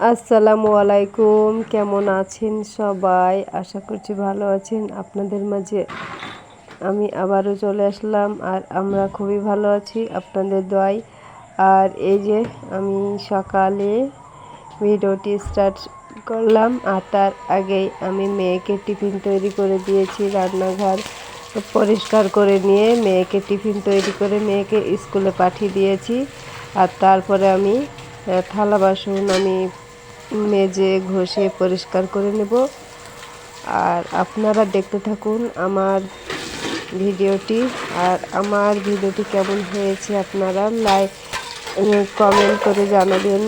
আসসালামু আলাইকুম, কেমন আছেন সবাই? আশা করছি ভালো আছেন। আপনাদের মাঝে আমি আবারও চলে আসলাম, আর আমরা খুবই ভালো আছি আপনাদের দোয়ায়। আর এই যে আমি সকালে ভিডিওটি স্টার্ট করলাম, আর তার আগেই আমি মেয়েকে টিফিন তৈরি করে দিয়েছি। রান্নাঘর পরিষ্কার করে নিয়ে মেয়েকে টিফিন তৈরি করে মেয়েকে স্কুলে পাঠিয়ে দিয়েছি। আর তারপরে আমি থালা বাসন আমি মেজে ঘষে পরিষ্কার করে নেব। আর আপনারা দেখতে থাকুন আমার ভিডিওটি। আর আমার ভিডিওটি কেমন হয়েছে আপনারা কমেন্ট করে জানাবেন,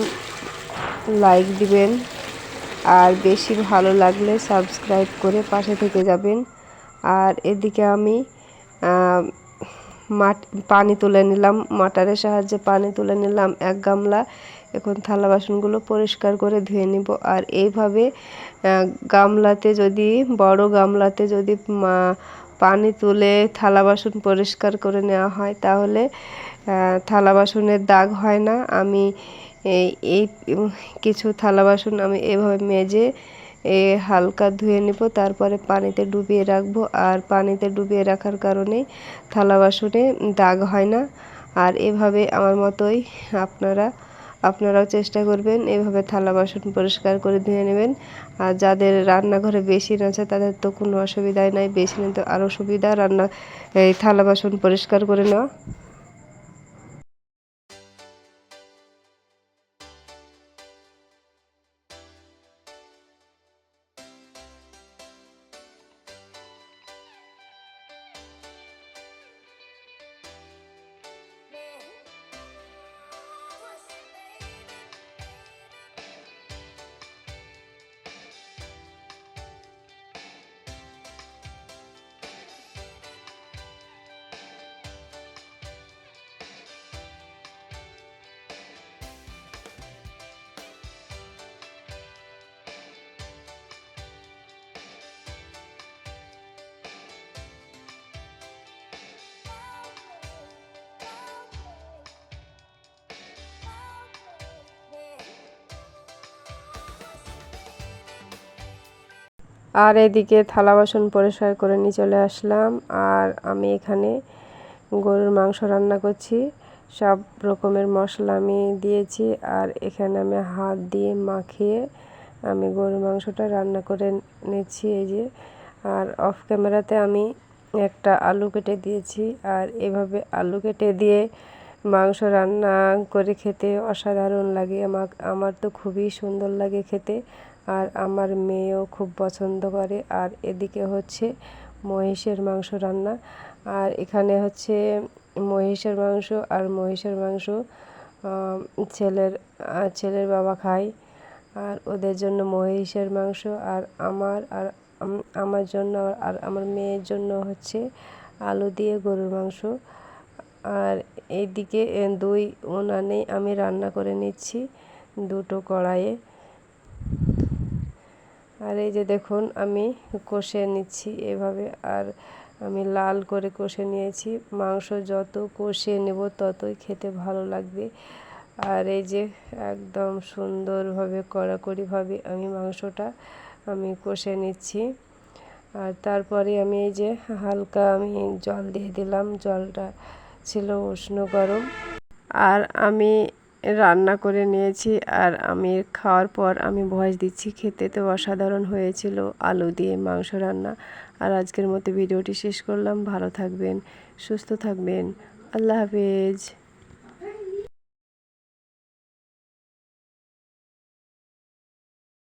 লাইক দিবেন, আর বেশি ভালো লাগলে সাবস্ক্রাইব করে পাশে থেকে যাবেন। আর এদিকে আমি পানি তুলে নিলাম, মোটরের সাহায্যে পানি তুলে নিলাম 1 গামলা। এখন থালা বাসনগুলো পরিষ্কার করে ধুয়ে নিব। আর এইভাবে গামলাতে যদি বড় গামলাতে যদি পানি তুলে থালা বাসন পরিষ্কার করে নেওয়া হয় তাহলে থালা বাসনের দাগ হয় না। আমি এই কিছু থালা বাসন আমি এভাবে মেজে হালকা ধুয়ে নেব, তারপরে পানিতে ডুবিয়ে রাখবো। আর পানিতে ডুবিয়ে রাখার কারণে থালা বাসনে দাগ হয় না। আর এভাবে আমার মতোই আপনারাও চেষ্টা করবেন, এভাবে থালা বাসন পরিষ্কার করে ধুয়ে নেবেন। আর যাদের রান্নাঘরে বেসিন আছে তাদের তো কোনো অসুবিধাই নাই, বেসিনে তো আরও সুবিধা এই থালা বাসন পরিষ্কার করে নেওয়া। আর এদিকে থালা বাসন পরিষ্কার করে নিয়ে চলে আসলাম। আর আমি এখানে গরুর মাংস রান্না করছি, সব রকমের মশলা আমি দিয়েছি। আর এখানে আমি হাত দিয়ে মাখিয়ে আমি গরুর মাংসটা রান্না করে নিচ্ছি, এই যে। আর অফ ক্যামেরাতে আমি একটা আলু কেটে দিয়েছি। আর এভাবে আলু কেটে দিয়ে মাংস রান্না করে খেতে অসাধারণ লাগে। আমার তো খুবই সুন্দর লাগে খেতে, আর আমার মেয়েও খুব পছন্দ করে। আর এদিকে হচ্ছে মহিষের মাংস রান্না। আর এখানে হচ্ছে মহিষের মাংস, আর মহিষের মাংস ছেলের বাবা খায়। আর ওদের জন্য মহিষের মাংস, আর আমার জন্য আর আমার মেয়ের জন্য হচ্ছে আলু দিয়ে গরুর মাংস। আর এইদিকে 2 উনানে আমি রান্না করে নিচ্ছি, 2টো কড়াইয়ে। আর এই যে দেখুন আমি কষে নিচ্ছি এভাবে। আর আমি লাল করে কষে নিয়েছি। মাংস যত কষিয়ে নেব ততই খেতে ভালো লাগবে। আর এই যে একদম সুন্দরভাবে কড়াকড়িভাবে আমি মাংসটা আমি কষে নিচ্ছি। আর তারপরে আমি এই যে হালকা আমি জল দিয়ে দিলাম, জলটা ছিল উষ্ণ গরম। আর আমি রান্না করে নিয়েছি, আর আমি খাওয়ার পর আমি ভয়েস দিচ্ছি। খেতে তো অসাধারণ হয়েছিল আলু দিয়ে মাংস রান্না। আর আজকের মতো ভিডিওটি শেষ করলাম। ভালো থাকবেন, সুস্থ থাকবেন, আল্লাহ হাফেজ।